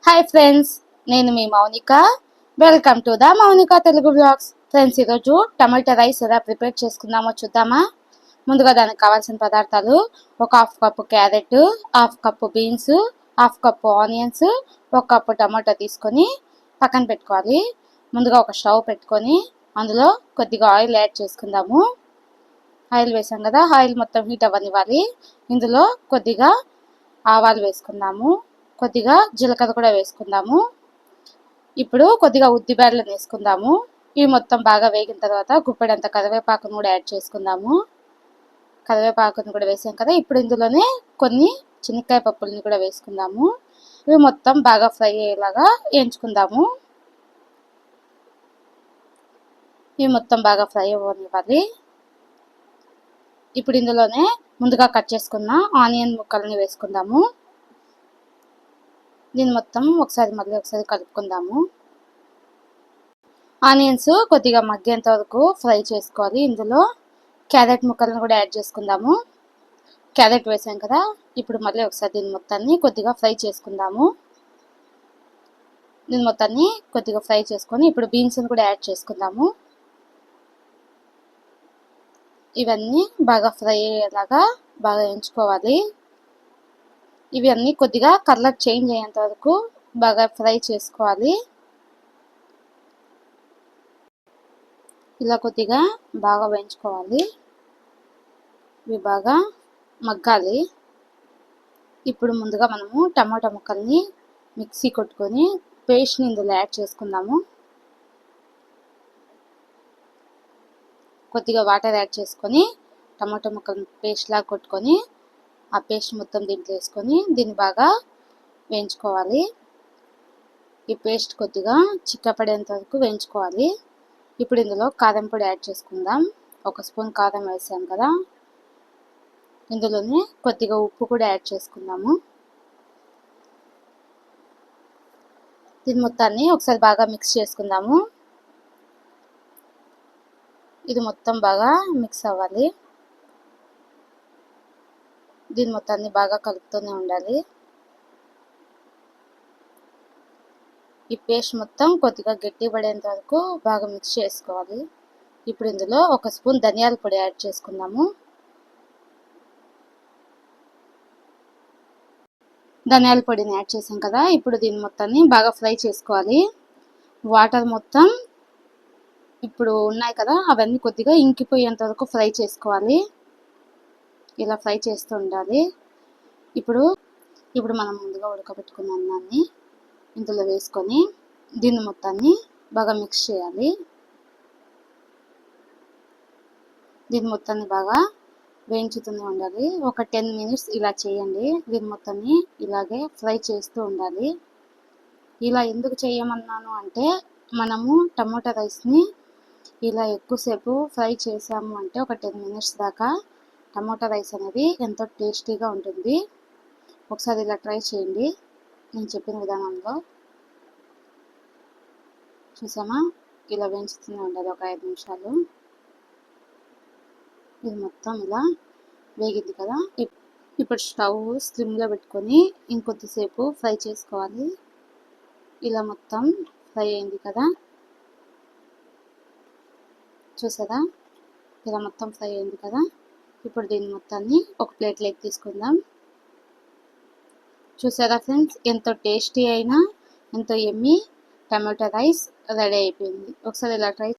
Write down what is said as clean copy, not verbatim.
Hi friends, నేను మీ Mounika. Welcome to the Mounika Telugu blogs. Friends, ఈరోజు టమాటా రైస్ ఎలా ప్రిపేర్ చేసుకుందామో చూద్దామా. ముందుగా దానికి కావాల్సిన పదార్థాలు: ఒక half cup carrot, half cup beans, half cup onions, ఒక కప్పు టమాటా తీసుకొని పక్కన పెట్టుకోవాలి. ముందుగా ఒక స్టవ్ పెట్టుకొని అందులో కొద్దిగా ఆయిల్ యాడ్ చేసుకుందాము. ఆయిల్ వేసాం కదా, ఆయిల్ మొత్తం హీట్ అవ్వనివ్వాలి. ఇందులో కొద్దిగా ఆవాలు వేసుకుందాము, కొద్దిగా జీలకర్ర కూడా వేసుకుందాము. ఇప్పుడు కొద్దిగా ఉద్దిబేడలను వేసుకుందాము. ఇవి మొత్తం బాగా వేగిన తర్వాత గుప్పెడంత కరివేపాకును కూడా యాడ్ చేసుకుందాము. కరివేపాకును కూడా వేసాం కదా, ఇప్పుడు ఇందులోనే కొన్ని చెనక్కాయ పప్పులని కూడా వేసుకుందాము. ఇవి మొత్తం బాగా ఫ్రై అయ్యేలాగా వేయించుకుందాము. ఇవి మొత్తం బాగా ఫ్రై అవ్వనివ్వాలి. ఇప్పుడు ఇందులోనే ముందుగా కట్ చేసుకున్న ఆనియన్ ముక్కలని వేసుకుందాము. దీన్ని మొత్తం మళ్ళీ ఒకసారి కలుపుకుందాము. ఆనియన్స్ కొద్దిగా మగ్గేంత వరకు ఫ్రై చేసుకోవాలి. ఇందులో క్యారెట్ ముక్కలను కూడా యాడ్ చేసుకుందాము. క్యారెట్ వేసాం కదా, ఇప్పుడు మళ్ళీ ఒకసారి దీన్ని మొత్తాన్ని కొద్దిగా ఫ్రై చేసుకుందాము. దీన్ని మొత్తాన్ని కొద్దిగా ఫ్రై చేసుకొని ఇప్పుడు బీన్స్ని కూడా యాడ్ చేసుకుందాము. ఇవన్నీ బాగా ఫ్రై అయ్యేలాగా బాగా వేయించుకోవాలి. ఇవి అన్నీ కొద్దిగా కలర్ చేంజ్ అయ్యేంత వరకు బాగా ఫ్రై చేసుకోవాలి. ఇలా కొద్దిగా బాగా వేయించుకోవాలి. ఇవి బాగా మగ్గాలి. ఇప్పుడు ముందుగా మనము టమాటా ముక్కల్ని మిక్సీ కొట్టుకొని పేస్ట్ని ఇందులో యాడ్ చేసుకుందాము. కొద్దిగా వాటర్ యాడ్ చేసుకొని టమాటా ముక్కల్ని పేస్ట్ లాగా కొట్టుకొని ఆ పేస్ట్ మొత్తం దీంట్లో వేసుకొని దీన్ని బాగా వేయించుకోవాలి. ఈ పేస్ట్ కొద్దిగా చిక్కపడేంత వరకు వేయించుకోవాలి. ఇప్పుడు ఇందులో కారం పొడి యాడ్ చేసుకుందాం. ఒక స్పూన్ కారం వేసాం కదా, ఇందులోనే కొద్దిగా ఉప్పు కూడా యాడ్ చేసుకుందాము. దీని మొత్తాన్ని ఒకసారి బాగా మిక్స్ చేసుకుందాము. ఇది మొత్తం బాగా మిక్స్ అవ్వాలి. దీని మొత్తాన్ని బాగా కలుపుతూనే ఉండాలి. ఈ పేస్ట్ మొత్తం కొద్దిగా గట్టి పడేంత వరకు బాగా మిక్స్ చేసుకోవాలి. ఇప్పుడు ఇందులో ఒక స్పూన్ ధనియాల పొడి యాడ్ చేసుకుందాము. ధనియాల పొడిని యాడ్ చేసాం కదా, ఇప్పుడు దీని మొత్తాన్ని బాగా ఫ్రై చేసుకోవాలి. వాటర్ మొత్తం ఇప్పుడు ఉన్నాయి కదా, అవన్నీ కొద్దిగా ఇంకిపోయేంత వరకు ఫ్రై చేసుకోవాలి. ఇలా ఫ్రై చేస్తూ ఉండాలి. ఇప్పుడు మనం ముందుగా ఉడకబెట్టుకున్న అన్నాన్ని ఇందులో వేసుకొని దీన్ని మొత్తాన్ని బాగా మిక్స్ చేయాలి. దీన్ని మొత్తాన్ని బాగా వేయించుతూనే ఉండాలి. ఒక 10 minutes ఇలా చేయండి. దీన్ని మొత్తాన్ని ఇలాగే ఫ్రై చేస్తూ ఉండాలి. ఇలా ఎందుకు చేయమన్నాను అంటే, మనము టమోటా రైస్ని ఇలా ఎక్కువసేపు ఫ్రై చేసాము అంటే ఒక 10 minutes దాకా టమోటా రైస్ అనేది ఎంతో టేస్టీగా ఉంటుంది. ఒకసారి ఇలా ట్రై చేయండి నేను చెప్పిన విధానంలో. చూసామా, ఇలా వేయించుతూనే ఉండాలి ఒక 5 నిమిషాలు. ఇది మొత్తం ఇలా వేగింది కదా, ఇప్పుడు స్టవ్ స్లిమ్లో పెట్టుకొని ఇంకొద్దిసేపు ఫ్రై చేసుకోవాలి. ఇలా మొత్తం ఫ్రై అయింది కదా, చూసారా, ఇలా మొత్తం ఫ్రై అయింది కదా. ఇప్పుడు దీన్ని మొత్తాన్ని ఒక ప్లేట్లోకి తీసుకుందాం. చూసారా ఫ్రెండ్స్, ఎంతో టేస్టీ అయినా ఎంతో యమ్మీ టమాటా రైస్ రెడీ అయిపోయింది. ఒకసారి ఇలా ట్రై